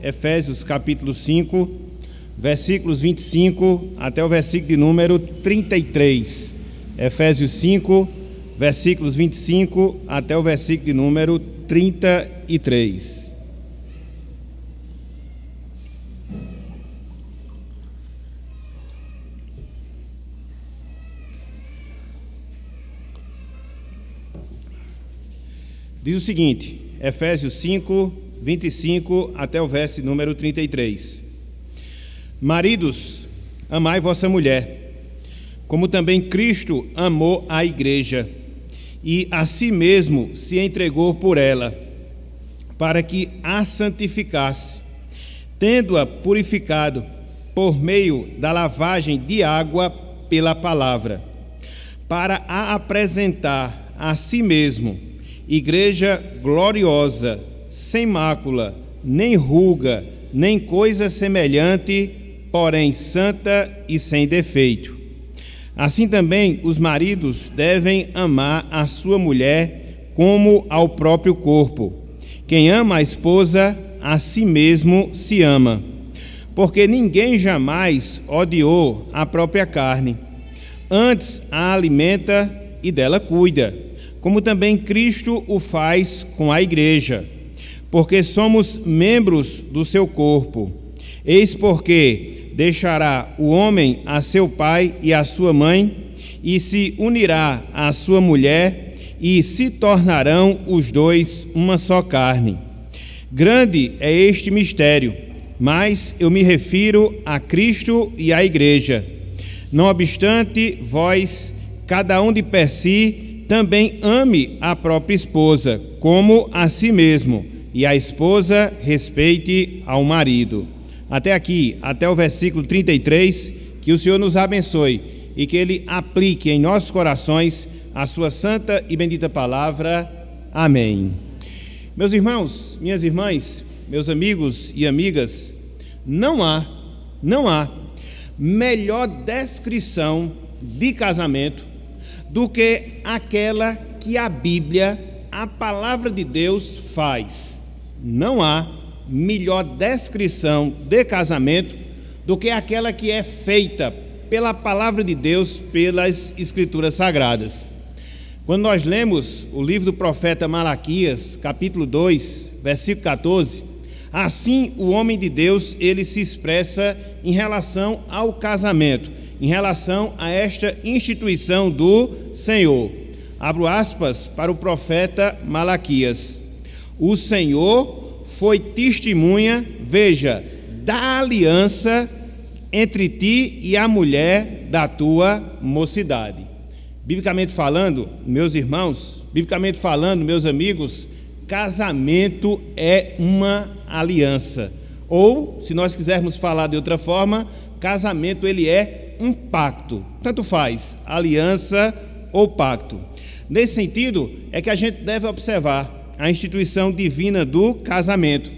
Efésios capítulo 5, versículos 25 até o versículo de número 33. Efésios 5, versículos 25 até o versículo de número 33. Diz o seguinte, Efésios 5, 25 até o verso número 33. Maridos, amai vossa mulher, como também Cristo amou a igreja, e a si mesmo se entregou por ela, para que a santificasse, tendo-a purificado por meio da lavagem de água pela palavra, para a apresentar a si mesmo, igreja gloriosa, sem mácula, nem ruga, nem coisa semelhante, porém santa e sem defeito. Assim também os maridos devem amar a sua mulher como ao próprio corpo. Quem ama a esposa, a si mesmo se ama. Porque ninguém jamais odiou a própria carne. Antes a alimenta e dela cuida, como também Cristo o faz com a igreja, porque somos membros do seu corpo. Eis porque deixará o homem a seu pai e a sua mãe, e se unirá à sua mulher, e se tornarão os dois uma só carne. Grande é este mistério, mas eu me refiro a Cristo e à igreja. Não obstante, vós, cada um de per si, também ame a própria esposa, como a si mesmo, e a esposa respeite ao marido. Até aqui, até o versículo 33, que o Senhor nos abençoe e que Ele aplique em nossos corações a sua santa e bendita palavra. Amém. Meus irmãos, minhas irmãs, meus amigos e amigas, não há melhor descrição de casamento do que aquela que a Bíblia, a palavra de Deus, faz. Não há melhor descrição de casamento do que aquela que é feita pela palavra de Deus, pelas Escrituras Sagradas. Quando nós lemos o livro do profeta Malaquias, capítulo 2, versículo 14, assim o homem de Deus, ele se expressa em relação ao casamento, em relação a esta instituição do Senhor. Abro aspas para o profeta Malaquias. O Senhor foi testemunha, veja, da aliança entre ti e a mulher da tua mocidade. Biblicamente falando, meus irmãos, biblicamente falando, meus amigos, casamento é uma aliança. Ou, se nós quisermos falar de outra forma, casamento ele é um pacto, tanto faz, aliança ou pacto. Nesse sentido, é que a gente deve observar a instituição divina do casamento.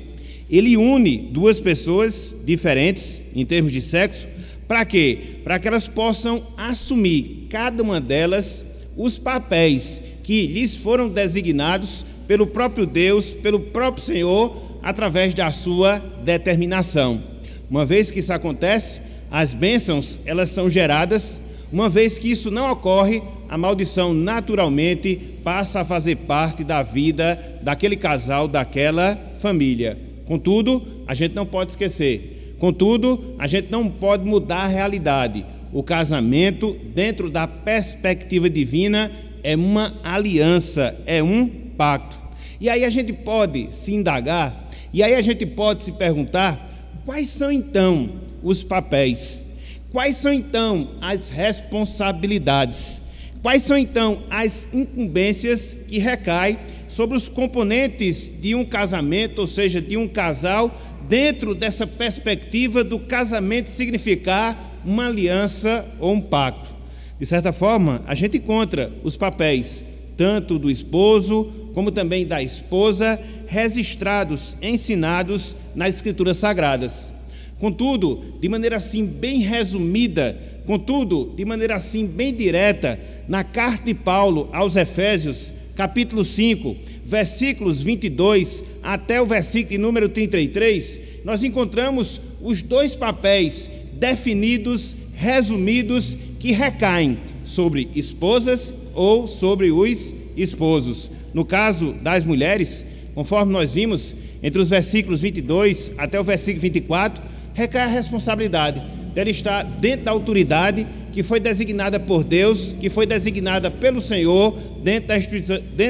Ele une duas pessoas diferentes, em termos de sexo, para quê? Para que elas possam assumir, cada uma delas, os papéis que lhes foram designados pelo próprio Deus, pelo próprio Senhor, através da sua determinação. Uma vez que isso acontece, as bênçãos, elas são geradas. Uma vez que isso não ocorre, a maldição naturalmente passa a fazer parte da vida daquele casal, daquela família. Contudo, a gente não pode esquecer. Contudo, a gente não pode mudar a realidade. O casamento, dentro da perspectiva divina, é uma aliança, é um pacto. E aí a gente pode se indagar, e aí a gente pode se perguntar, quais são então os papéis? Quais são então as responsabilidades? Quais são então as incumbências que recaem sobre os componentes de um casamento, ou seja, de um casal, dentro dessa perspectiva do casamento significar uma aliança ou um pacto? De certa forma, a gente encontra os papéis, tanto do esposo como também da esposa, registrados, ensinados nas Escrituras Sagradas. Contudo, de maneira assim bem resumida, contudo, de maneira assim bem direta, na carta de Paulo aos Efésios, capítulo 5, versículos 22 até o versículo de número 33, nós encontramos os dois papéis definidos, resumidos, que recaem sobre esposas ou sobre os esposos. No caso das mulheres, conforme nós vimos, entre os versículos 22 até o versículo 24, recai a responsabilidade dela estar dentro da autoridade que foi designada por Deus, que foi designada pelo Senhor dentro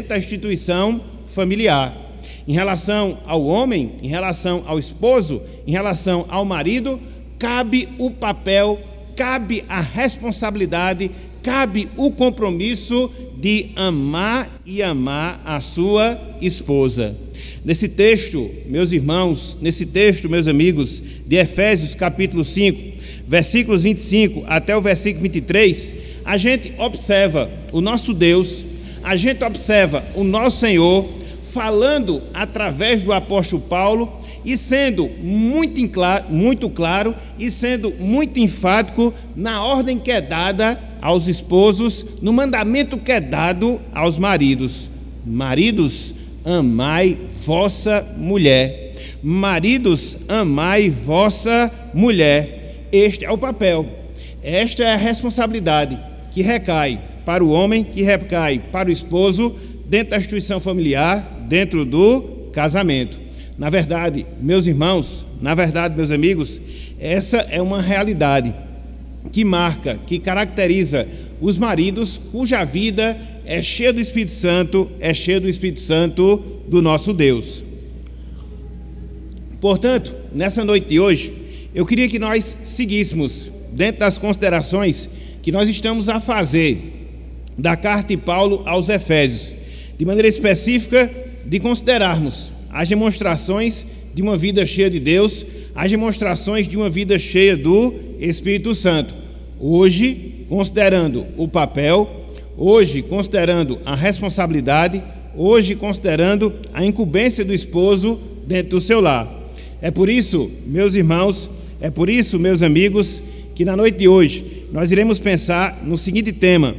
da instituição familiar. Em relação ao homem, em relação ao esposo, em relação ao marido, cabe o papel, cabe a responsabilidade, cabe o compromisso de amar e amar a sua esposa. Nesse texto, meus irmãos, nesse texto, meus amigos, de Efésios capítulo 5, versículos 25 até o versículo 23, a gente observa o nosso Deus, a gente observa o nosso Senhor falando através do apóstolo Paulo e sendo muito claro e sendo muito enfático na ordem que é dada aos esposos, no mandamento que é dado aos maridos. Maridos, amai vossa mulher. Maridos, amai vossa mulher. Este é o papel, esta é a responsabilidade que recai para o homem, que recai para o esposo, dentro da instituição familiar, dentro do casamento. Na verdade, meus irmãos, na verdade, meus amigos, essa é uma realidade que marca, que caracteriza os maridos cuja vida é cheia do Espírito Santo, é cheia do Espírito Santo do nosso Deus. Portanto, nessa noite de hoje, eu queria que nós seguíssemos dentro das considerações que nós estamos a fazer da carta de Paulo aos Efésios, de maneira específica de considerarmos as demonstrações de uma vida cheia de Deus, as demonstrações de uma vida cheia do Espírito Santo. Hoje, considerando o papel, hoje, considerando a responsabilidade, hoje, considerando a incumbência do esposo dentro do seu lar. É por isso, meus irmãos, é por isso, meus amigos, que na noite de hoje nós iremos pensar no seguinte tema: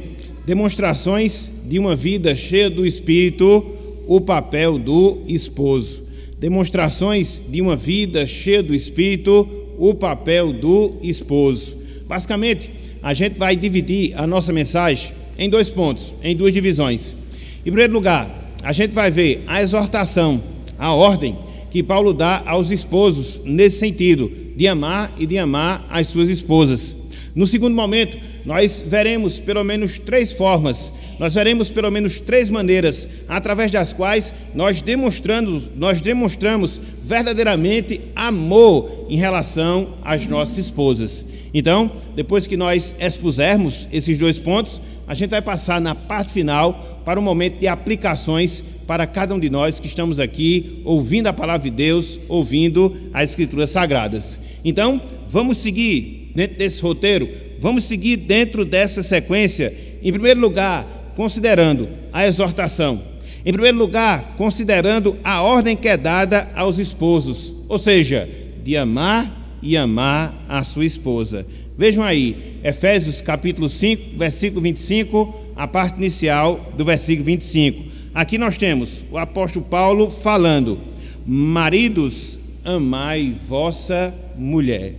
demonstrações de uma vida cheia do Espírito, o papel do esposo. Demonstrações de uma vida cheia do Espírito, o papel do esposo. Basicamente, a gente vai dividir a nossa mensagem em dois pontos, em duas divisões. Em primeiro lugar, a gente vai ver a exortação, a ordem que Paulo dá aos esposos nesse sentido, de amar e de amar as suas esposas. No segundo momento, nós veremos pelo menos três formas, nós veremos pelo menos três maneiras através das quais nós demonstramos verdadeiramente amor em relação às nossas esposas. Então, depois que nós expusermos esses dois pontos, a gente vai passar na parte final para um momento de aplicações para cada um de nós que estamos aqui ouvindo a palavra de Deus, ouvindo as Escrituras Sagradas. Então, vamos seguir dentro desse roteiro, vamos seguir dentro dessa sequência, em primeiro lugar, considerando a exortação. Em primeiro lugar, considerando a ordem que é dada aos esposos, ou seja, de amar e amar a sua esposa. Vejam aí, Efésios capítulo 5, versículo 25, a parte inicial do versículo 25. Aqui nós temos o apóstolo Paulo falando: maridos, amai vossa mulher.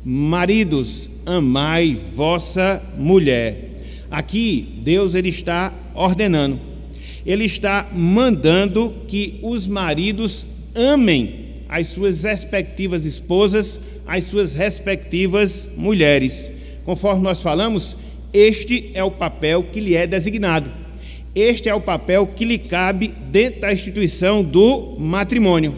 Maridos, amai vossa mulher. Aqui Deus ele está ordenando, ele está mandando que os maridos amem as suas respectivas esposas, as suas respectivas mulheres. Conforme nós falamos, este é o papel que lhe é designado. Este é o papel que lhe cabe dentro da instituição do matrimônio.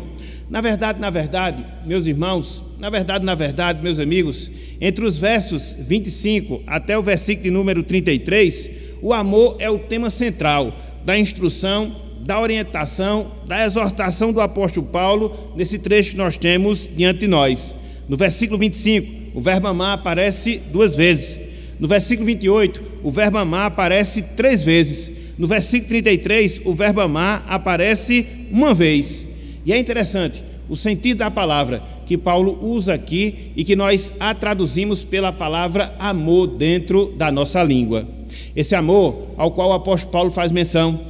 Na verdade, meus irmãos, na verdade, meus amigos, entre os versos 25 até o versículo de número 33, o amor é o tema central da instrução, da orientação, da exortação do apóstolo Paulo nesse trecho que nós temos diante de nós. No versículo 25, o verbo amar aparece 2 vezes. No versículo 28, o verbo amar aparece 3 vezes. No versículo 33, o verbo amar aparece 1 vez. E é interessante o sentido da palavra que Paulo usa aqui e que nós a traduzimos pela palavra amor dentro da nossa língua. Esse amor ao qual o apóstolo Paulo faz menção,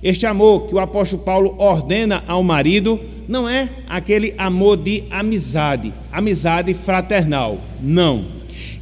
Este amor que o apóstolo Paulo ordena ao marido não é aquele amor de amizade, amizade fraternal, não.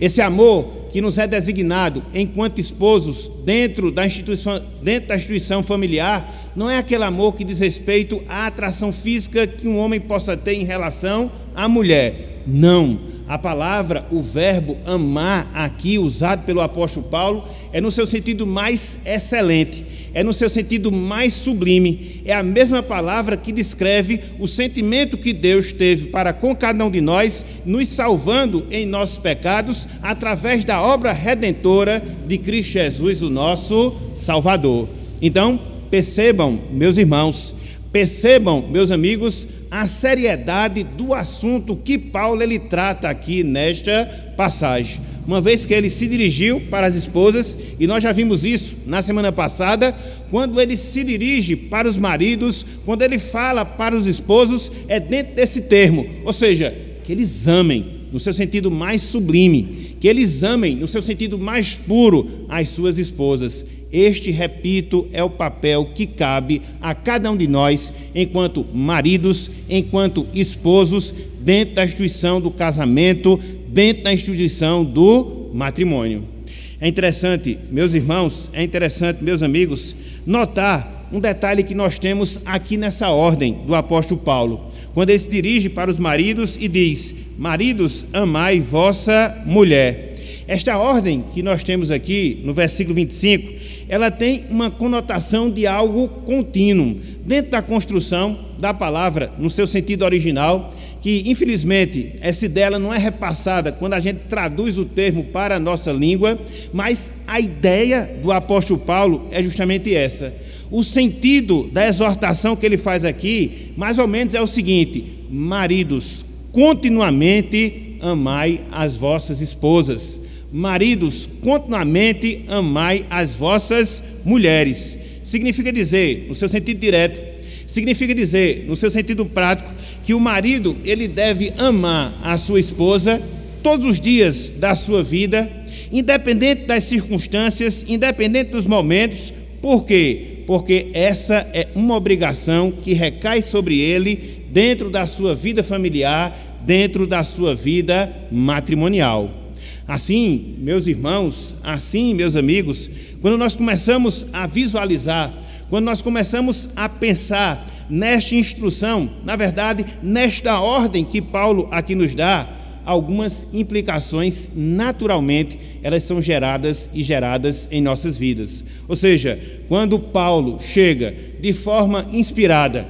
Esse amor que nos é designado enquanto esposos dentro da instituição familiar não é aquele amor que diz respeito à atração física que um homem possa ter em relação à mulher, não. A palavra, o verbo amar aqui usado pelo apóstolo Paulo é no seu sentido mais excelente, é no seu sentido mais sublime, é a mesma palavra que descreve o sentimento que Deus teve para com cada um de nós, nos salvando em nossos pecados através da obra redentora de Cristo Jesus, o nosso Salvador. Então, percebam, meus irmãos, percebam, meus amigos, a seriedade do assunto que Paulo ele trata aqui nesta passagem. Uma vez que ele se dirigiu para as esposas, e nós já vimos isso na semana passada, quando ele se dirige para os maridos, quando ele fala para os esposos, é dentro desse termo, ou seja, que eles amem no seu sentido mais sublime, que eles amem no seu sentido mais puro as suas esposas. Este, repito, é o papel que cabe a cada um de nós, enquanto maridos, enquanto esposos, dentro da instituição do casamento, dentro da instituição do matrimônio. É interessante, meus irmãos, é interessante, meus amigos, notar um detalhe que nós temos aqui nessa ordem do apóstolo Paulo, quando ele se dirige para os maridos e diz: maridos, amai vossa mulher. Esta ordem que nós temos aqui no versículo 25, ela tem uma conotação de algo contínuo, dentro da construção da palavra, no seu sentido original, que infelizmente essa ideia não é repassada quando a gente traduz o termo para a nossa língua, mas a ideia do apóstolo Paulo é justamente essa. O sentido da exortação que ele faz aqui, mais ou menos é o seguinte: maridos, continuamente amai as vossas esposas. Maridos, continuamente amai as vossas mulheres. Significa dizer, no seu sentido direto, significa dizer, no seu sentido prático, que o marido ele deve amar a sua esposa todos os dias da sua vida, independente das circunstâncias, independente dos momentos. Por quê? Porque essa é uma obrigação que recai sobre ele dentro da sua vida familiar, dentro da sua vida matrimonial. Assim, meus irmãos, assim, meus amigos, quando nós começamos a visualizar, quando nós começamos a pensar nesta instrução, na verdade, nesta ordem que Paulo aqui nos dá, algumas implicações, naturalmente, elas são geradas em nossas vidas. Ou seja, quando Paulo chega de forma inspirada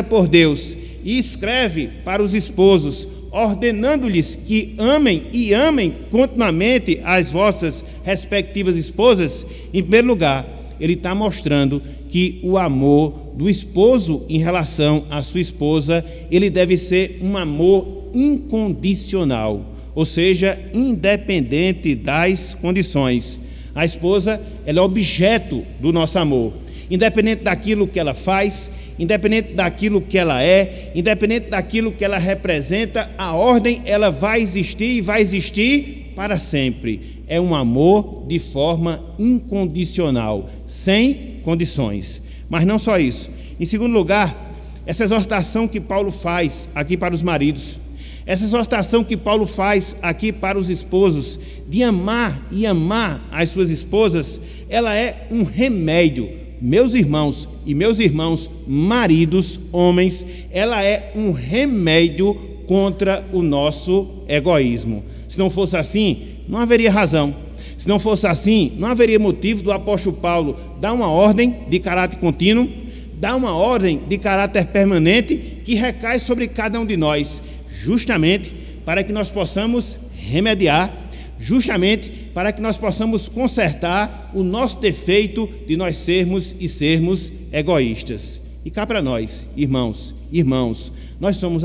por Deus, e escreve para os esposos, ordenando-lhes que amem e amem continuamente as vossas respectivas esposas, em primeiro lugar, ele está mostrando que o amor do esposo em relação à sua esposa, ele deve ser um amor incondicional, ou seja, independente das condições. A esposa, ela é objeto do nosso amor, independente daquilo que ela faz, independente daquilo que ela é, independente daquilo que ela representa, a ordem ela vai existir e vai existir para sempre. É um amor de forma incondicional, sem condições. Mas não só isso. Em segundo lugar, essa exortação que Paulo faz aqui para os maridos, essa exortação que Paulo faz aqui para os esposos, de amar e amar as suas esposas, ela é um remédio. Meus irmãos e meus irmãos, maridos, homens, ela é um remédio contra o nosso egoísmo. Se não fosse assim, não haveria razão. Se não fosse assim, não haveria motivo do apóstolo Paulo dar uma ordem de caráter contínuo, dar uma ordem de caráter permanente que recai sobre cada um de nós, justamente para que nós possamos remediar, justamente para que nós possamos consertar o nosso defeito de nós sermos egoístas. E cá para nós, irmãos, nós somos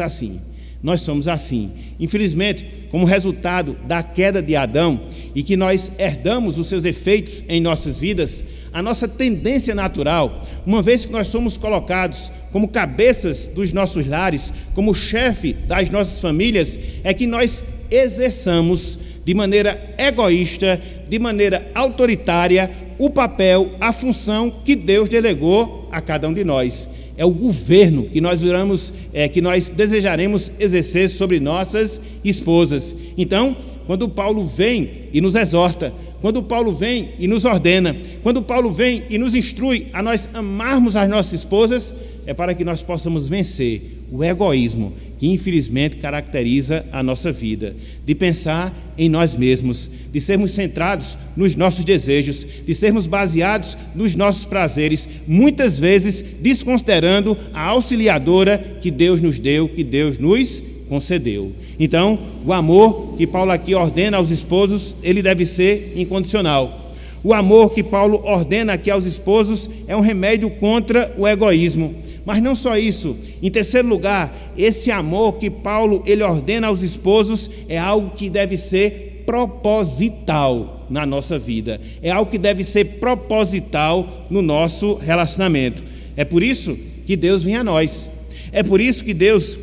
assim. Infelizmente, como resultado da queda de Adão e que nós herdamos os seus efeitos em nossas vidas, a nossa tendência natural, uma vez que nós somos colocados como cabeças dos nossos lares, como chefe das nossas famílias, é que nós exerçamos de maneira egoísta, de maneira autoritária, o papel, a função que Deus delegou a cada um de nós. É o governo que nós desejaremos exercer sobre nossas esposas. Então, quando Paulo vem e nos exorta, quando Paulo vem e nos ordena, quando Paulo vem e nos instrui a nós amarmos as nossas esposas, é para que nós possamos vencer o egoísmo que infelizmente caracteriza a nossa vida, de pensar em nós mesmos, de sermos centrados nos nossos desejos, de sermos baseados nos nossos prazeres, muitas vezes desconsiderando a auxiliadora que Deus nos deu, que Deus nos concedeu. Então, o amor que Paulo aqui ordena aos esposos, ele deve ser incondicional. O amor que Paulo ordena aqui aos esposos é um remédio contra o egoísmo. Mas não só isso. Em terceiro lugar, esse amor que Paulo ele ordena aos esposos é algo que deve ser proposital na nossa vida. É algo que deve ser proposital no nosso relacionamento. É por isso que Deus vem a nós. É por isso que Deus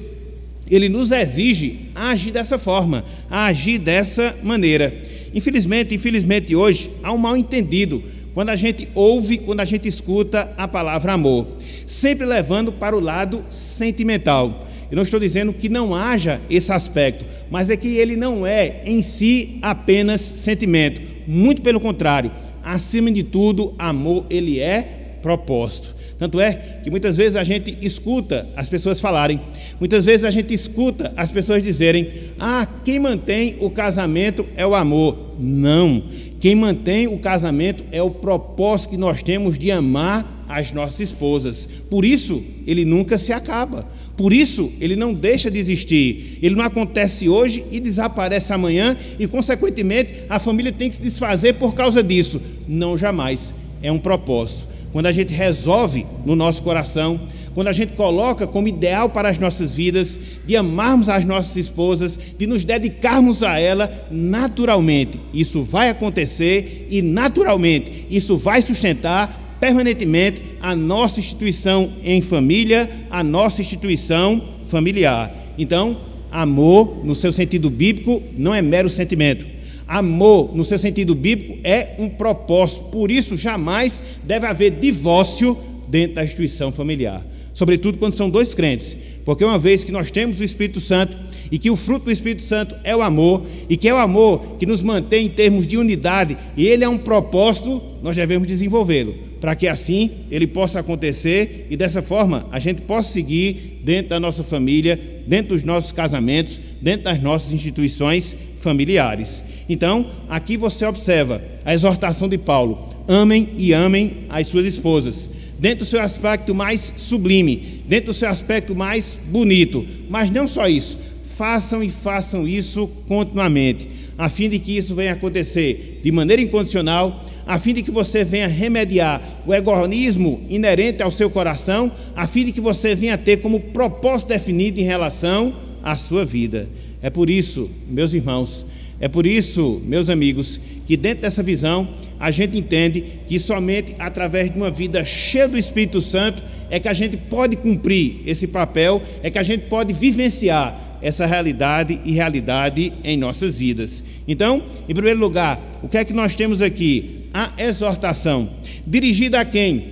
ele nos exige a agir dessa forma, a agir dessa maneira. Infelizmente hoje há um mal entendido quando a gente ouve, quando a gente escuta a palavra amor, sempre levando para o lado sentimental. Eu não estou dizendo que não haja esse aspecto, mas é que ele não é em si apenas sentimento. Muito pelo contrário, acima de tudo, amor ele é propósito. Tanto é que muitas vezes a gente escuta as pessoas falarem, muitas vezes a gente escuta as pessoas dizerem: quem mantém o casamento é o amor. Não, quem mantém o casamento é o propósito que nós temos de amar as nossas esposas. Por isso, ele nunca se acaba. Por isso, ele não deixa de existir. Ele não acontece hoje e desaparece amanhã e, consequentemente, a família tem que se desfazer por causa disso. Não, jamais. É um propósito. Quando a gente resolve no nosso coração, quando a gente coloca como ideal para as nossas vidas, de amarmos as nossas esposas, de nos dedicarmos a ela, naturalmente isso vai acontecer e naturalmente isso vai sustentar permanentemente a nossa instituição em família, a nossa instituição familiar. Então, amor, no seu sentido bíblico, não é mero sentimento. Amor, no seu sentido bíblico, é um propósito. Por isso, jamais deve haver divórcio dentro da instituição familiar. Sobretudo quando são dois crentes. Porque uma vez que nós temos o Espírito Santo e que o fruto do Espírito Santo é o amor, e que é o amor que nos mantém em termos de unidade, e ele é um propósito, nós devemos desenvolvê-lo, para que assim ele possa acontecer e dessa forma a gente possa seguir dentro da nossa família, dentro dos nossos casamentos, dentro das nossas instituições familiares. Então, aqui você observa a exortação de Paulo: amem e amem as suas esposas, dentro do seu aspecto mais sublime, dentro do seu aspecto mais bonito. Mas não só isso, façam isso continuamente, a fim de que isso venha acontecer de maneira incondicional, a fim de que você venha remediar o egoísmo inerente ao seu coração, a fim de que você venha ter como propósito definido em relação à sua vida. É por isso, meus irmãos, é por isso, meus amigos, que dentro dessa visão a gente entende que somente através de uma vida cheia do Espírito Santo é que a gente pode cumprir esse papel, é que a gente pode vivenciar essa realidade em nossas vidas. Então, em primeiro lugar, o que é que nós temos aqui? A exortação, dirigida a quem?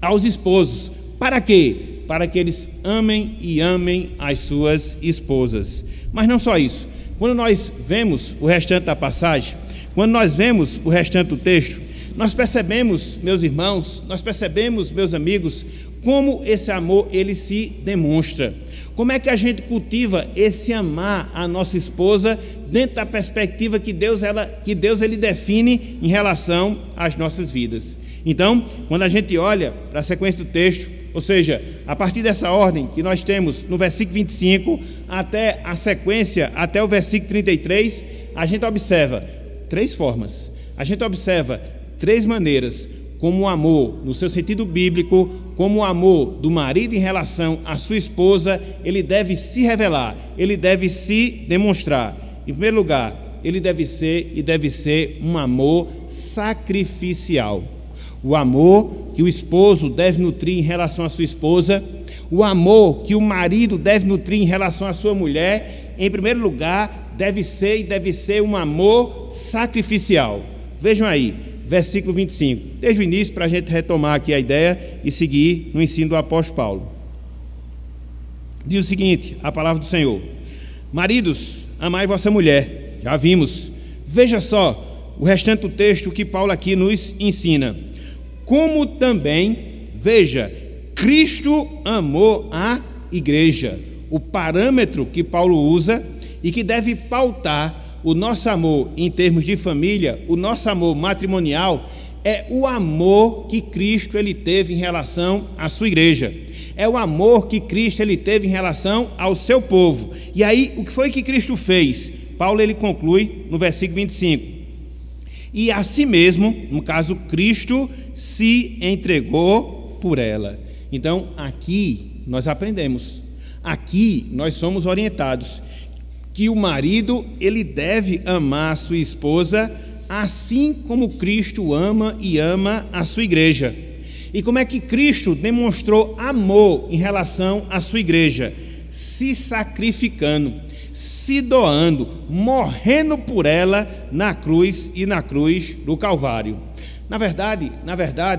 Aos esposos. Para quê? Para que eles amem e amem as suas esposas. Mas não só isso. Quando nós vemos o restante da passagem, quando nós vemos o restante do texto, nós percebemos, meus irmãos, nós percebemos, meus amigos, como esse amor ele se demonstra. Como é que a gente cultiva esse amar a nossa esposa dentro da perspectiva que Deus ele define em relação às nossas vidas. Então, quando a gente olha para a sequência do texto, ou seja, a partir dessa ordem que nós temos no versículo 25 até a sequência, até o versículo 33, a gente observa três formas, a gente observa três maneiras como o amor, no seu sentido bíblico, como o amor do marido em relação à sua esposa, ele deve se revelar, ele deve se demonstrar. Em primeiro lugar, ele deve ser um amor sacrificial. O amor que o esposo deve nutrir em relação à sua esposa, o amor que o marido deve nutrir em relação à sua mulher, em primeiro lugar, deve ser um amor sacrificial. Vejam aí, versículo 25. Desde o início, para a gente retomar aqui a ideia e seguir no ensino do apóstolo Paulo. Diz o seguinte, a palavra do Senhor: maridos, amai vossa mulher. Já vimos. Veja só o restante do texto que Paulo aqui nos ensina. Como também, veja, Cristo amou a igreja. O parâmetro que Paulo usa e que deve pautar o nosso amor em termos de família, o nosso amor matrimonial, é o amor que Cristo ele teve em relação à sua igreja. É o amor que Cristo ele teve em relação ao seu povo. E aí, o que foi que Cristo fez? Paulo ele conclui no versículo 25. E assim mesmo, no caso, Cristo se entregou por ela. Então, aqui nós aprendemos, aqui nós somos orientados que o marido ele deve amar a sua esposa assim como Cristo ama e ama a sua igreja. E como é que Cristo demonstrou amor em relação à sua igreja? Se sacrificando, se doando, morrendo por ela na cruz e na cruz do Calvário. Na verdade,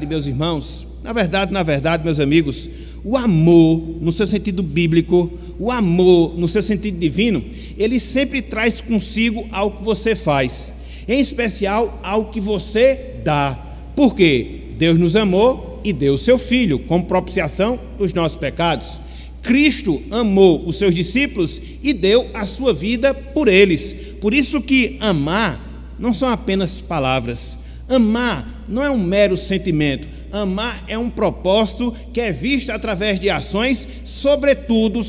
meus irmãos, na verdade, meus amigos, o amor, no seu sentido bíblico, o amor, no seu sentido divino, ele sempre traz consigo algo que você faz, em especial algo que você dá. Por quê? Deus nos amou e deu o seu Filho como propiciação dos nossos pecados. Cristo amou os seus discípulos e deu a sua vida por eles. Por isso que amar não são apenas palavras. Amar não é um mero sentimento. Amar é um propósito que é visto através de ações, sobretudo,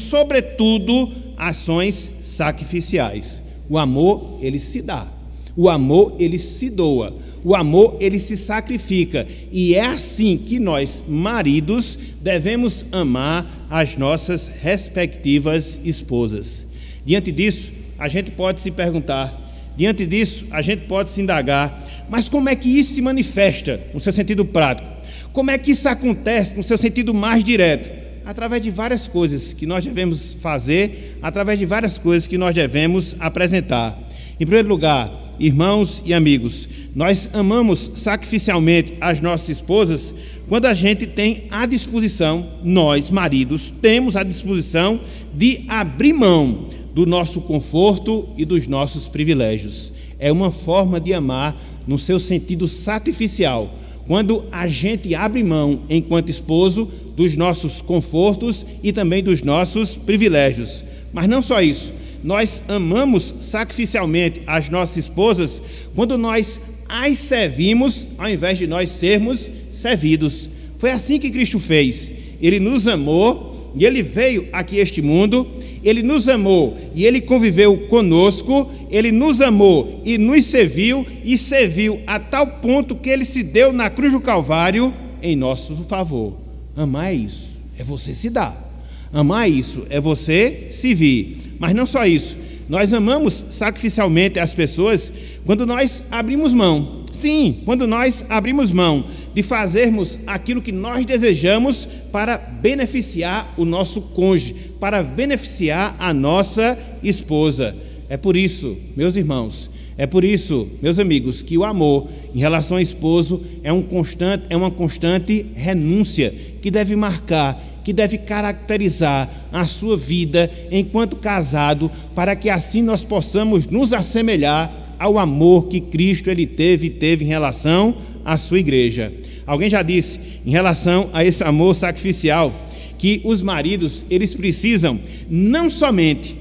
ações sacrificiais. O amor, ele se dá. O amor, ele se doa. O amor, ele se sacrifica. E é assim que nós, maridos, devemos amar as nossas respectivas esposas. Diante disso, a gente pode se perguntar, diante disso, a gente pode se indagar, mas como é que isso se manifesta no seu sentido prático? Como é que isso acontece no seu sentido mais direto? Através de várias coisas que nós devemos fazer, através de várias coisas que nós devemos apresentar. Em primeiro lugar, irmãos e amigos, nós amamos sacrificialmente as nossas esposas quando a gente tem a disposição, nós, maridos, temos a disposição de abrir mão do nosso conforto e dos nossos privilégios. É uma forma de amar no seu sentido sacrificial, quando a gente abre mão, enquanto esposo, dos nossos confortos e também dos nossos privilégios. Mas não só isso, nós amamos sacrificialmente as nossas esposas quando nós as servimos ao invés de nós sermos servidos. Foi assim que Cristo fez. Ele nos amou e ele veio aqui a este mundo. Ele nos amou e ele conviveu conosco. Ele nos amou e nos serviu, e serviu a tal ponto que ele se deu na cruz do Calvário em nosso favor. Amar é isso, é você se dar. Amar é isso, é você servir. Mas não só isso, nós amamos sacrificialmente as pessoas quando nós abrimos mão. Sim, quando nós abrimos mão de fazermos aquilo que nós desejamos para beneficiar o nosso cônjuge, para beneficiar a nossa esposa. É por isso, meus irmãos, é por isso, meus amigos, que o amor em relação ao esposo é uma constante renúncia que deve marcar, que deve caracterizar a sua vida enquanto casado, para que assim nós possamos nos assemelhar ao amor que Cristo ele teve em relação à sua igreja. Alguém já disse, em relação a esse amor sacrificial, que os maridos, eles precisam não somente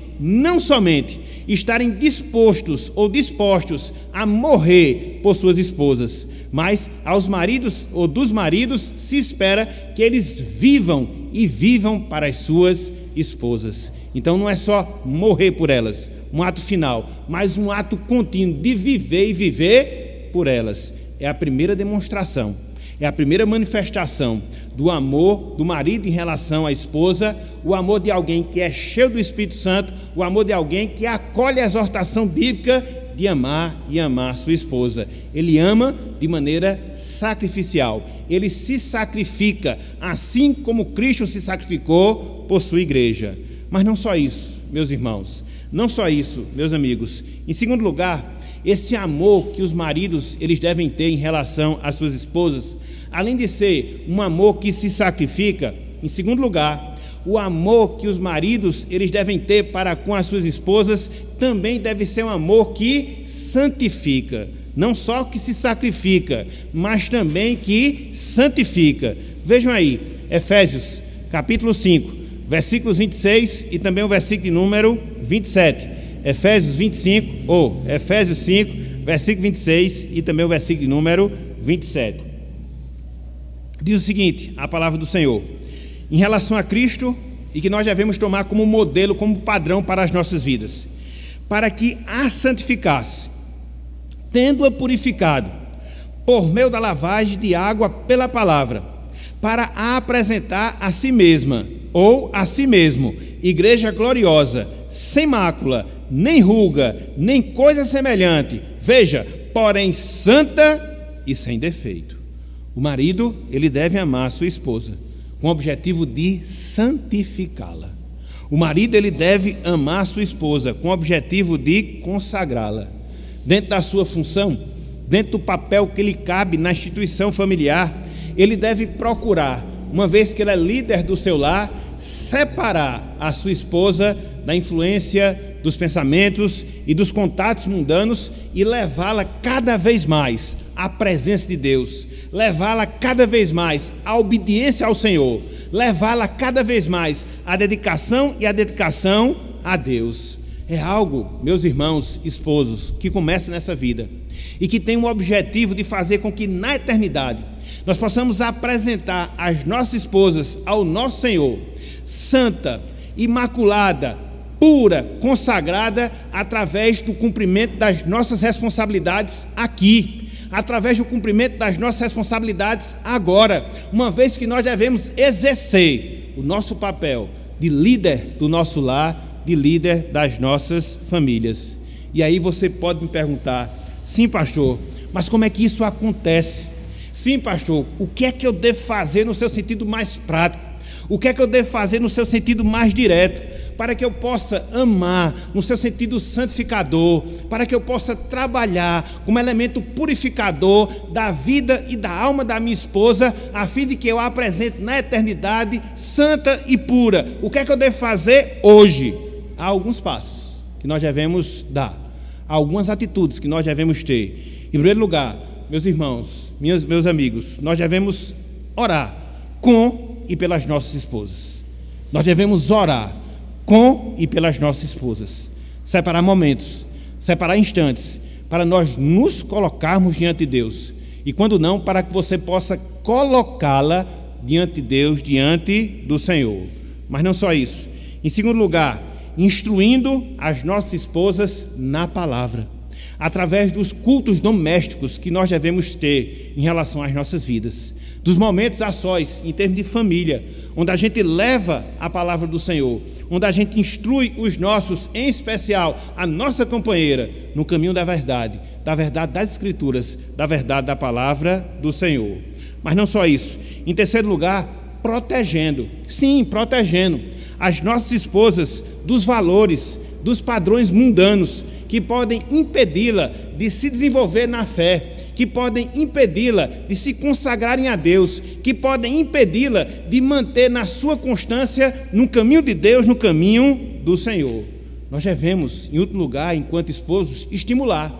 estarem dispostos a morrer por suas esposas, mas aos maridos ou dos maridos se espera que eles vivam para as suas esposas. Então não é só morrer por elas, um ato final, mas um ato contínuo de viver e viver por elas. É a primeira demonstração, é a primeira manifestação do amor do marido em relação à esposa, o amor de alguém que é cheio do Espírito Santo, o amor de alguém que acolhe a exortação bíblica de amar e amar sua esposa. Ele ama de maneira sacrificial, ele se sacrifica, assim como Cristo se sacrificou por sua igreja. Mas não só isso, meus irmãos, não só isso, meus amigos. Em segundo lugar, esse amor que os maridos eles devem ter em relação às suas esposas, além de ser um amor que se sacrifica, em segundo lugar, o amor que os maridos eles devem ter para com as suas esposas também deve ser um amor que santifica, não só que se sacrifica, mas também que santifica. Vejam aí, Efésios capítulo 5, versículos 26 e também o versículo número 27. Efésios 5, versículo 26 e também o versículo número 27. Diz o seguinte, a palavra do Senhor: em relação a Cristo, e que nós devemos tomar como modelo, como padrão para as nossas vidas, para que a santificasse, tendo-a purificado, por meio da lavagem de água pela palavra, para a apresentar a si mesma, ou a si mesmo, igreja gloriosa, sem mácula, nem ruga, nem coisa semelhante, veja, porém santa e sem defeito. O marido, ele deve amar a sua esposa, com o objetivo de santificá-la. O marido, ele deve amar a sua esposa, com o objetivo de consagrá-la. Dentro da sua função, dentro do papel que lhe cabe na instituição familiar, ele deve procurar, uma vez que ela é líder do seu lar, separar a sua esposa da influência dos pensamentos e dos contatos mundanos e levá-la cada vez mais à presença de Deus, levá-la cada vez mais à obediência ao Senhor, levá-la cada vez mais à dedicação a Deus. É algo, meus irmãos, esposos, que começa nessa vida e que tem o objetivo de fazer com que na eternidade nós possamos apresentar as nossas esposas ao nosso Senhor, santa, imaculada, pura, consagrada, através do cumprimento das nossas responsabilidades aqui, através do cumprimento das nossas responsabilidades agora, uma vez que nós devemos exercer o nosso papel de líder do nosso lar, de líder das nossas famílias. E aí você pode me perguntar: sim, pastor, mas como é que isso acontece? Sim, pastor, o que é que eu devo fazer no seu sentido mais prático? O que é que eu devo fazer no seu sentido mais direto, para que eu possa amar no seu sentido santificador, para que eu possa trabalhar como elemento purificador da vida e da alma da minha esposa, a fim de que eu a apresente na eternidade santa e pura? O que é que eu devo fazer hoje? Há alguns passos que nós devemos dar, há algumas atitudes que nós devemos ter. Em primeiro lugar, meus irmãos, meus amigos, nós devemos orar com e pelas nossas esposas. Nós devemos orar com e pelas nossas esposas. Separar momentos, separar instantes, para nós nos colocarmos diante de Deus. E quando não, para que você possa colocá-la diante de Deus, diante do Senhor. Mas não só isso. Em segundo lugar, instruindo as nossas esposas na palavra, através dos cultos domésticos que nós devemos ter em relação às nossas vidas, dos momentos a sós, em termos de família, onde a gente leva a palavra do Senhor, onde a gente instrui os nossos, em especial a nossa companheira, no caminho da verdade das Escrituras, da verdade da palavra do Senhor. Mas não só isso. Em terceiro lugar, protegendo as nossas esposas dos valores, dos padrões mundanos que podem impedi-la de se desenvolver na fé, que podem impedi-la de se consagrarem a Deus, que podem impedi-la de manter na sua constância no caminho de Deus, no caminho do Senhor. Nós devemos, em último lugar, enquanto esposos, estimular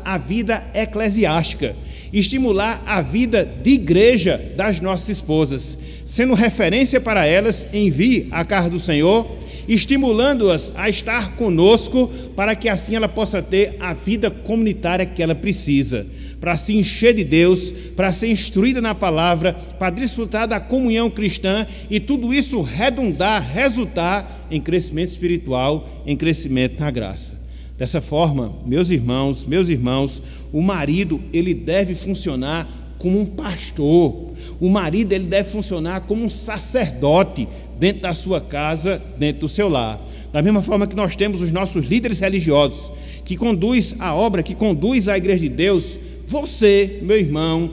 a vida eclesiástica, estimular a vida de igreja das nossas esposas, sendo referência para elas em vir à casa do Senhor, estimulando-as a estar conosco, para que assim ela possa ter a vida comunitária que ela precisa, para se encher de Deus, para ser instruída na palavra, para desfrutar da comunhão cristã, e tudo isso resultar em crescimento espiritual, em crescimento na graça. Dessa forma, meus irmãos, o marido, ele deve funcionar como um pastor, o marido, ele deve funcionar como um sacerdote dentro da sua casa, dentro do seu lar. Da mesma forma que nós temos os nossos líderes religiosos, que conduz a obra, que conduz a igreja de Deus, você, meu irmão,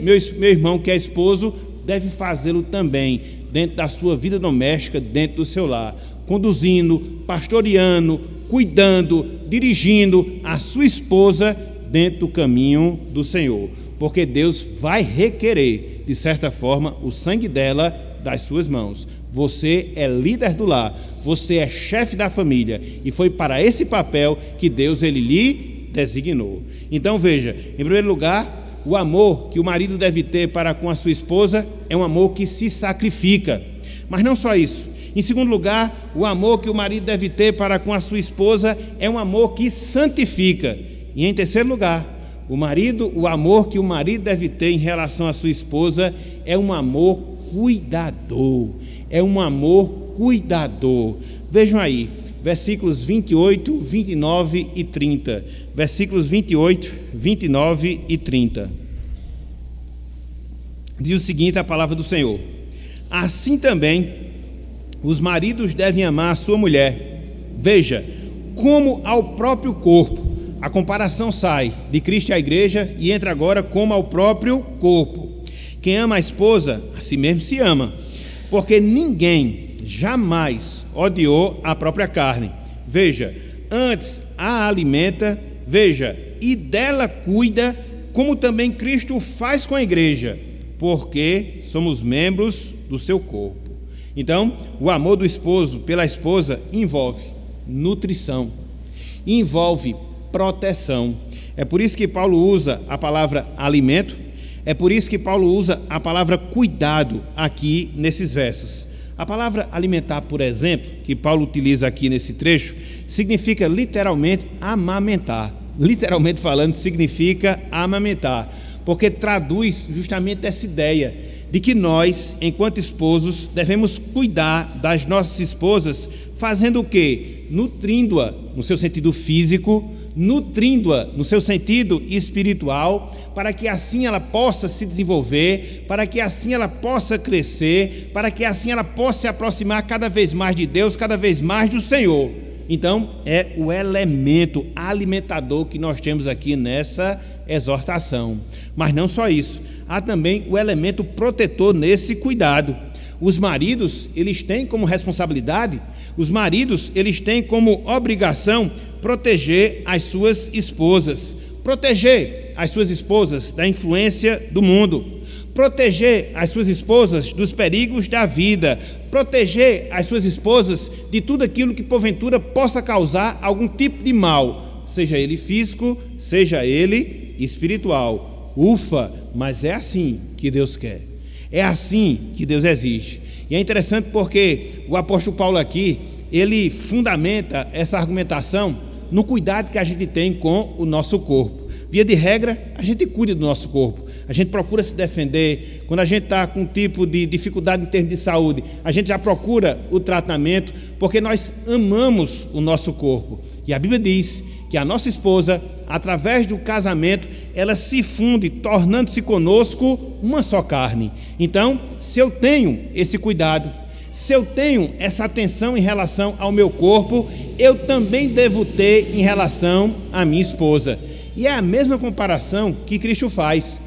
meu irmão que é esposo, deve fazê-lo também, dentro da sua vida doméstica, dentro do seu lar, conduzindo, pastoreando, cuidando, dirigindo a sua esposa dentro do caminho do Senhor, porque Deus vai requerer, de certa forma, o sangue dela das suas mãos. Você é líder do lar, você é chefe da família, e foi para esse papel que Deus ele lhe designou. Então veja, em primeiro lugar, o amor que o marido deve ter para com a sua esposa é um amor que se sacrifica. Mas não só isso. Em segundo lugar, o amor que o marido deve ter para com a sua esposa é um amor que santifica. E em terceiro lugar, o amor que o marido deve ter em relação à sua esposa é um amor cuidador. É um amor cuidador. Vejam aí, versículos 28, 29 e 30. Versículos 28, 29 e 30. Diz o seguinte a palavra do Senhor: assim também os maridos devem amar a sua mulher. Veja, como ao próprio corpo. A comparação sai de Cristo e a igreja e entra agora como ao próprio corpo. Quem ama a esposa, a si mesmo se ama, porque ninguém jamais odiou a própria carne. Veja, antes a alimenta, veja, e dela cuida, como também Cristo faz com a igreja, porque somos membros do seu corpo. Então, o amor do esposo pela esposa envolve nutrição, envolve proteção. É por isso que Paulo usa a palavra alimento, é por isso que Paulo usa a palavra cuidado aqui nesses versos. A palavra alimentar, por exemplo, que Paulo utiliza aqui nesse trecho, significa literalmente amamentar. Literalmente falando, significa amamentar, porque traduz justamente essa ideia de que nós, enquanto esposos, devemos cuidar das nossas esposas, fazendo o quê? Nutrindo-a no seu sentido físico, nutrindo-a no seu sentido espiritual, para que assim ela possa se desenvolver, para que assim ela possa crescer, para que assim ela possa se aproximar cada vez mais de Deus, cada vez mais do Senhor. Então, é o elemento alimentador que nós temos aqui nessa exortação. Mas não só isso, há também o elemento protetor nesse cuidado. Os maridos, eles têm como responsabilidade, os maridos, eles têm como obrigação proteger as suas esposas. Proteger as suas esposas da influência do mundo. Proteger as suas esposas dos perigos da vida. Proteger as suas esposas de tudo aquilo que porventura possa causar algum tipo de mal, seja ele físico, seja ele espiritual. Ufa, mas é assim que Deus quer. É assim que Deus exige. E é interessante porque o apóstolo Paulo aqui, ele fundamenta essa argumentação no cuidado que a gente tem com o nosso corpo. Via de regra, a gente cuida do nosso corpo, a gente procura se defender. Quando a gente está com um tipo de dificuldade em termos de saúde, a gente já procura o tratamento, porque nós amamos o nosso corpo. E a Bíblia diz que a nossa esposa, através do casamento, ela se funde, tornando-se conosco uma só carne. Então, se eu tenho esse cuidado, se eu tenho essa atenção em relação ao meu corpo, eu também devo ter em relação à minha esposa. E é a mesma comparação que Cristo faz,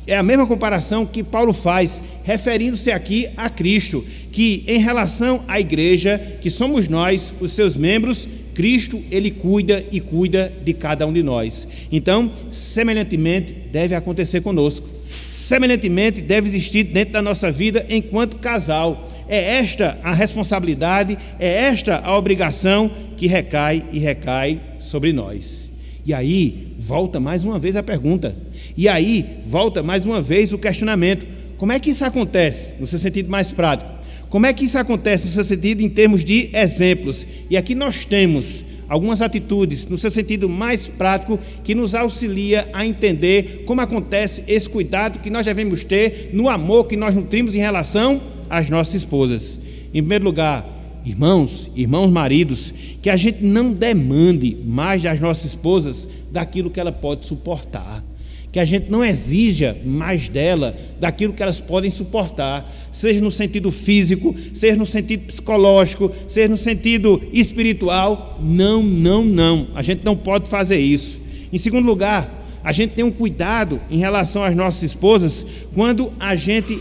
é a mesma comparação que Paulo faz, referindo-se aqui a Cristo, que em relação à igreja, que somos nós, os seus membros, Cristo, ele cuida e cuida de cada um de nós. Então, semelhantemente, deve acontecer conosco. Semelhantemente, deve existir dentro da nossa vida enquanto casal. É esta a responsabilidade, é esta a obrigação que recai e recai sobre nós. E aí, volta mais uma vez a pergunta. E aí, volta mais uma vez o questionamento. Como é que isso acontece, no seu sentido mais prático? Como é que isso acontece no seu sentido em termos de exemplos? E aqui nós temos algumas atitudes, no seu sentido mais prático, que nos auxilia a entender como acontece esse cuidado que nós devemos ter no amor que nós nutrimos em relação às nossas esposas. Em primeiro lugar, irmãos maridos, que a gente não demande mais das nossas esposas daquilo que ela pode suportar, que a gente não exija mais dela daquilo que elas podem suportar, seja no sentido físico, seja no sentido psicológico, seja no sentido espiritual. Não, a gente não pode fazer isso. Em segundo lugar, a gente tem um cuidado em relação às nossas esposas quando a gente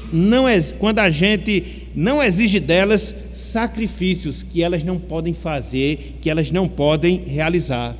não exige delas sacrifícios que elas não podem fazer, que elas não podem realizar.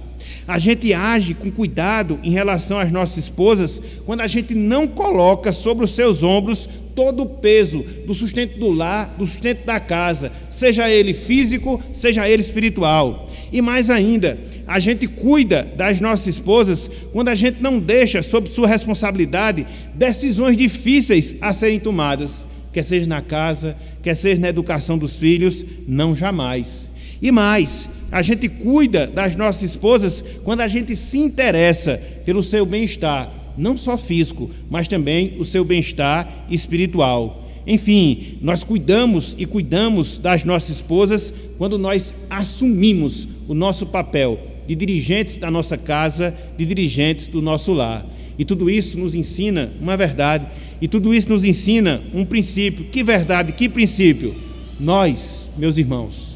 A gente age com cuidado em relação às nossas esposas quando a gente não coloca sobre os seus ombros todo o peso do sustento do lar, do sustento da casa, seja ele físico, seja ele espiritual. E mais ainda, a gente cuida das nossas esposas quando a gente não deixa sob sua responsabilidade decisões difíceis a serem tomadas, quer seja na casa, quer seja na educação dos filhos, não jamais. E mais, a gente cuida das nossas esposas quando a gente se interessa pelo seu bem-estar, não só físico, mas também o seu bem-estar espiritual. Enfim, nós cuidamos e cuidamos das nossas esposas quando nós assumimos o nosso papel de dirigentes da nossa casa, de dirigentes do nosso lar. E tudo isso nos ensina uma verdade, e tudo isso nos ensina um princípio. Que verdade, que princípio? Nós, meus irmãos,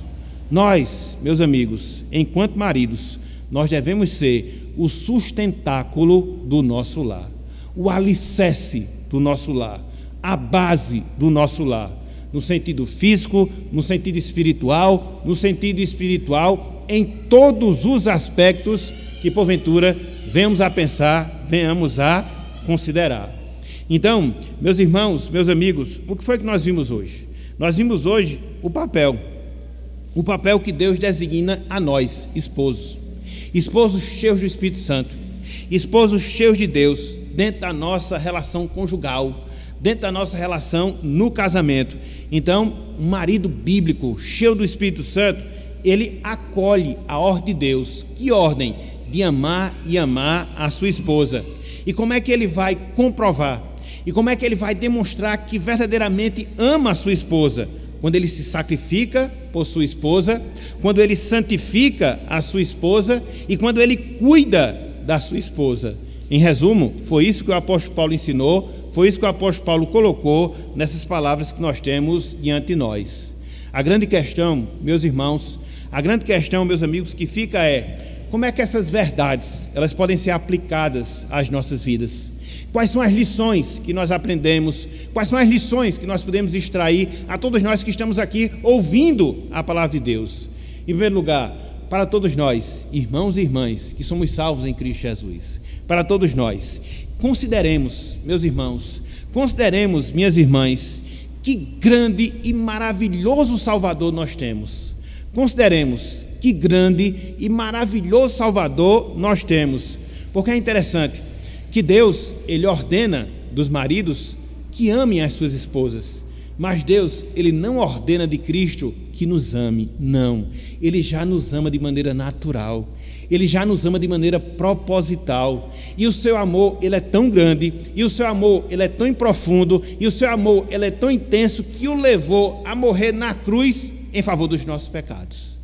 nós, meus amigos, enquanto maridos, nós devemos ser o sustentáculo do nosso lar, o alicerce do nosso lar, a base do nosso lar, no sentido físico, no sentido espiritual, em todos os aspectos que porventura venhamos a pensar, venhamos a considerar. Então, meus irmãos, meus amigos, o que foi que nós vimos hoje? Nós vimos hoje o papel que Deus designa a nós, esposos cheios do Espírito Santo, esposos cheios de Deus, dentro da nossa relação conjugal, dentro da nossa relação no casamento. Então, um marido bíblico, cheio do Espírito Santo, ele acolhe a ordem de Deus. Que ordem? De amar e amar a sua esposa. E como é que ele vai comprovar? E como é que ele vai demonstrar que verdadeiramente ama a sua esposa? Quando ele se sacrifica por sua esposa, quando ele santifica a sua esposa e quando ele cuida da sua esposa. Em resumo, foi isso que o apóstolo Paulo ensinou, foi isso que o apóstolo Paulo colocou nessas palavras que nós temos diante de nós. A grande questão, meus irmãos, a grande questão, meus amigos, que fica é: como é que essas verdades, elas podem ser aplicadas às nossas vidas? Quais são as lições que nós aprendemos? Quais são as lições que nós podemos extrair a todos nós que estamos aqui ouvindo a palavra de Deus? Em primeiro lugar, para todos nós, irmãos e irmãs, que somos salvos em Cristo Jesus, para todos nós, consideremos, meus irmãos, consideremos, minhas irmãs, que grande e maravilhoso Salvador nós temos. Consideremos que grande e maravilhoso Salvador nós temos, porque é interessante que Deus, Ele ordena dos maridos que amem as suas esposas, mas Deus, Ele não ordena de Cristo que nos ame, não. Ele já nos ama de maneira natural, Ele já nos ama de maneira proposital, e o seu amor, Ele é tão grande, e o seu amor, Ele é tão profundo, e o seu amor, Ele é tão intenso, que o levou a morrer na cruz em favor dos nossos pecados.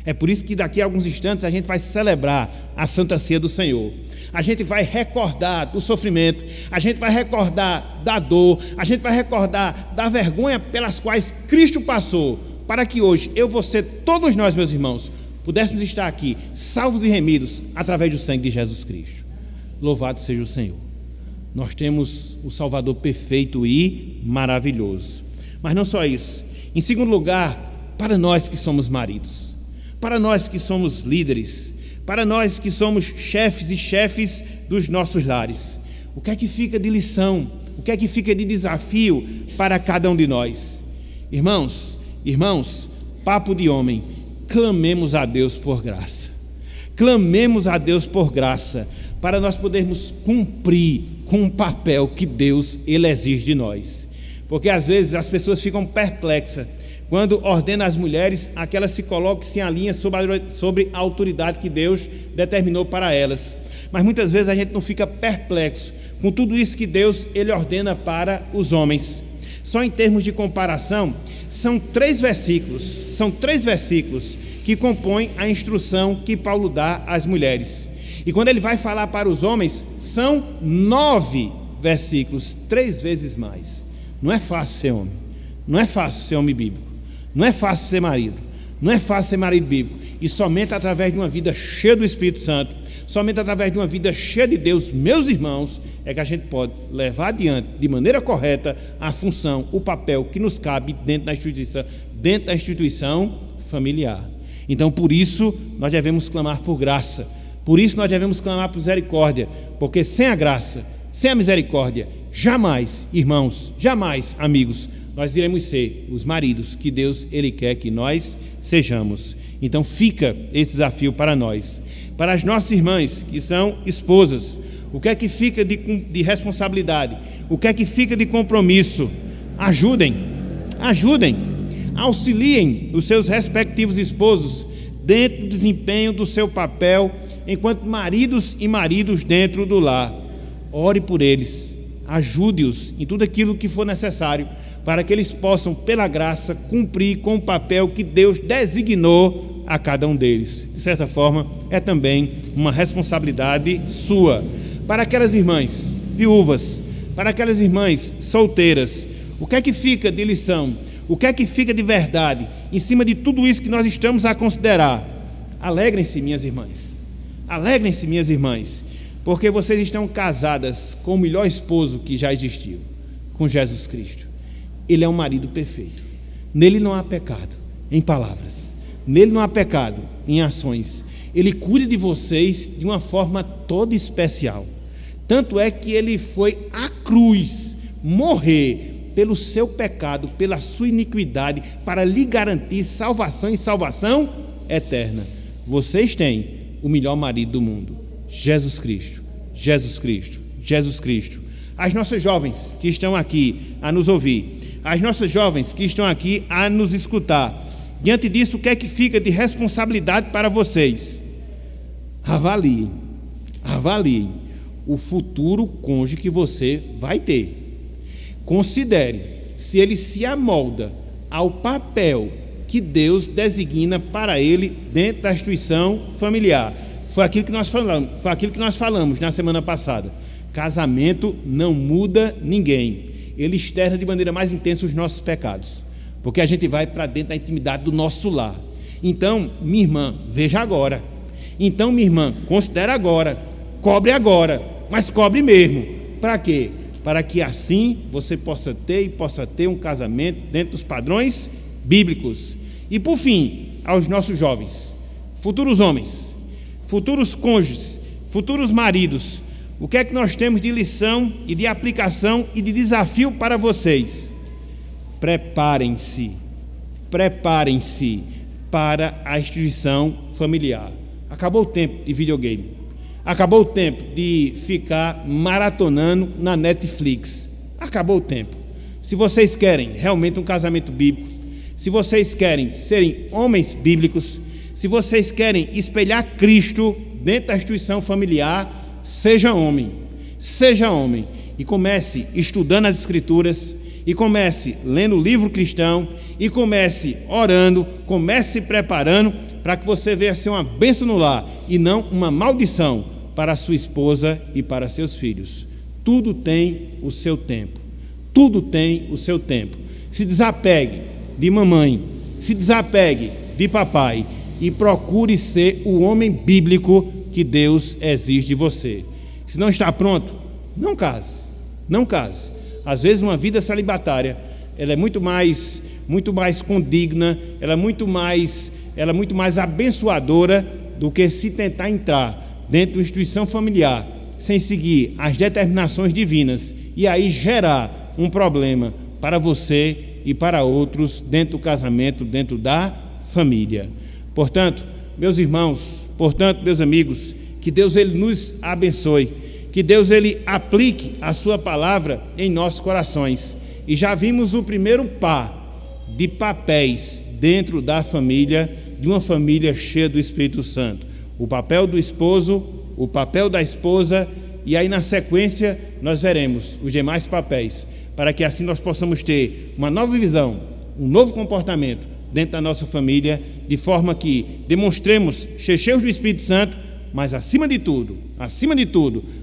É por isso que daqui a alguns instantes a gente vai celebrar a Santa Ceia do Senhor. A gente vai recordar do sofrimento, a gente vai recordar da dor, a gente vai recordar da vergonha pelas quais Cristo passou, para que hoje eu, você, todos nós, meus irmãos, pudéssemos estar aqui, salvos e remidos, através do sangue de Jesus Cristo. Louvado seja o Senhor. Nós temos o Salvador perfeito e maravilhoso. Mas não só isso. Em segundo lugar, para nós que somos maridos, para nós que somos líderes, para nós que somos chefes e chefes dos nossos lares, o que é que fica de lição? O que é que fica de desafio para cada um de nós? Irmãos, papo de homem, clamemos a Deus por graça. Clamemos a Deus por graça, para nós podermos cumprir com o papel que Deus, Ele exige de nós. Porque às vezes as pessoas ficam perplexas quando ordena às mulheres a que elas se coloquem, se alinhem sobre a autoridade que Deus determinou para elas. Mas muitas vezes a gente não fica perplexo com tudo isso que Deus, Ele ordena para os homens. Só em termos de comparação, são três versículos que compõem a instrução que Paulo dá às mulheres. E quando ele vai falar para os homens, são 9 versículos, 3 vezes mais. Não é fácil ser homem, não é fácil ser homem bíblico, não é fácil ser marido, não é fácil ser marido bíblico. E somente através de uma vida cheia do Espírito Santo, Somente através de uma vida cheia de Deus, meus irmãos, é que a gente pode levar adiante de maneira correta a função, o papel que nos cabe dentro da instituição familiar. Então, por isso, nós devemos clamar por graça. Por isso, nós devemos clamar por misericórdia. Porque sem a graça, sem a misericórdia, jamais, irmãos, jamais, amigos, nós iremos ser os maridos que Deus Ele quer que nós sejamos. Então, fica esse desafio para nós. Para as nossas irmãs, que são esposas, o que é que fica de responsabilidade? O que é que fica de compromisso? Ajudem, auxiliem os seus respectivos esposos dentro do desempenho do seu papel enquanto maridos e maridos dentro do lar. Ore por eles, ajude-os em tudo aquilo que for necessário para que eles possam, pela graça, cumprir com o papel que Deus designou a cada um deles. De certa forma, é também uma responsabilidade sua. Para aquelas irmãs viúvas, para aquelas irmãs solteiras, o que é que fica de lição? O que é que fica de verdade em cima de tudo isso que nós estamos a considerar? Alegrem-se, minhas irmãs. Alegrem-se, minhas irmãs, porque vocês estão casadas com o melhor esposo que já existiu, com Jesus Cristo. Ele é um marido perfeito. Nele não há pecado em palavras. Nele não há pecado em ações. Ele cuida de vocês de uma forma toda especial. Tanto é que ele foi à cruz morrer pelo seu pecado, pela sua iniquidade, para lhe garantir salvação e salvação eterna. Vocês têm o melhor marido do mundo, Jesus Cristo, Jesus Cristo, Jesus Cristo. As nossas jovens que estão aqui a nos ouvir, as nossas jovens que estão aqui a nos escutar, diante disso, o que é que fica de responsabilidade para vocês? Avaliem o futuro cônjuge que você vai ter. Considere se ele se amolda ao papel que Deus designa para ele dentro da instituição familiar. Foi aquilo que nós falamos na semana passada. Casamento não muda ninguém. Ele externa de maneira mais intensa os nossos pecados, porque a gente vai para dentro da intimidade do nosso lar. Então, minha irmã, veja agora. Então, minha irmã, considere agora. Cobre agora, mas cobre mesmo. Para quê? Para que assim você possa ter um casamento dentro dos padrões bíblicos. E por fim, aos nossos jovens, futuros homens, futuros cônjuges, futuros maridos, o que é que nós temos de lição e de aplicação e de desafio para vocês? Preparem-se para a instituição familiar. Acabou o tempo de videogame. Acabou o tempo de ficar maratonando na Netflix. Acabou o tempo. Se vocês querem realmente um casamento bíblico, se vocês querem serem homens bíblicos, se vocês querem espelhar Cristo dentro da instituição familiar, seja homem. E comece estudando as Escrituras, e comece lendo o livro cristão, e comece orando, comece se preparando para que você venha ser uma bênção no lar e não uma maldição para a sua esposa e para seus filhos. Tudo tem o seu tempo. Se desapegue de mamãe, se desapegue de papai e procure ser o homem bíblico que Deus exige de você. Se não está pronto, não case. Às vezes uma vida celibatária, ela é muito mais condigna, ela é muito mais abençoadora do que se tentar entrar dentro de uma instituição familiar sem seguir as determinações divinas e aí gerar um problema para você e para outros dentro do casamento, dentro da família. Portanto, meus irmãos, meus amigos, que Deus ele nos abençoe, que Deus ele aplique a sua palavra em nossos corações. E já vimos o primeiro par de papéis dentro da família, de uma família cheia do Espírito Santo. O papel do esposo, o papel da esposa, e aí na sequência nós veremos os demais papéis, para que assim nós possamos ter uma nova visão, um novo comportamento dentro da nossa família, de forma que demonstremos cheios do Espírito Santo, mas acima de tudo,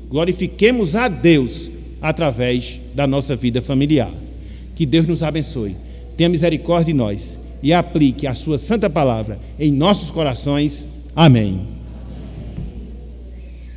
glorifiquemos a Deus através da nossa vida familiar. Que Deus nos abençoe, tenha misericórdia de nós e aplique a sua santa palavra em nossos corações. Amém.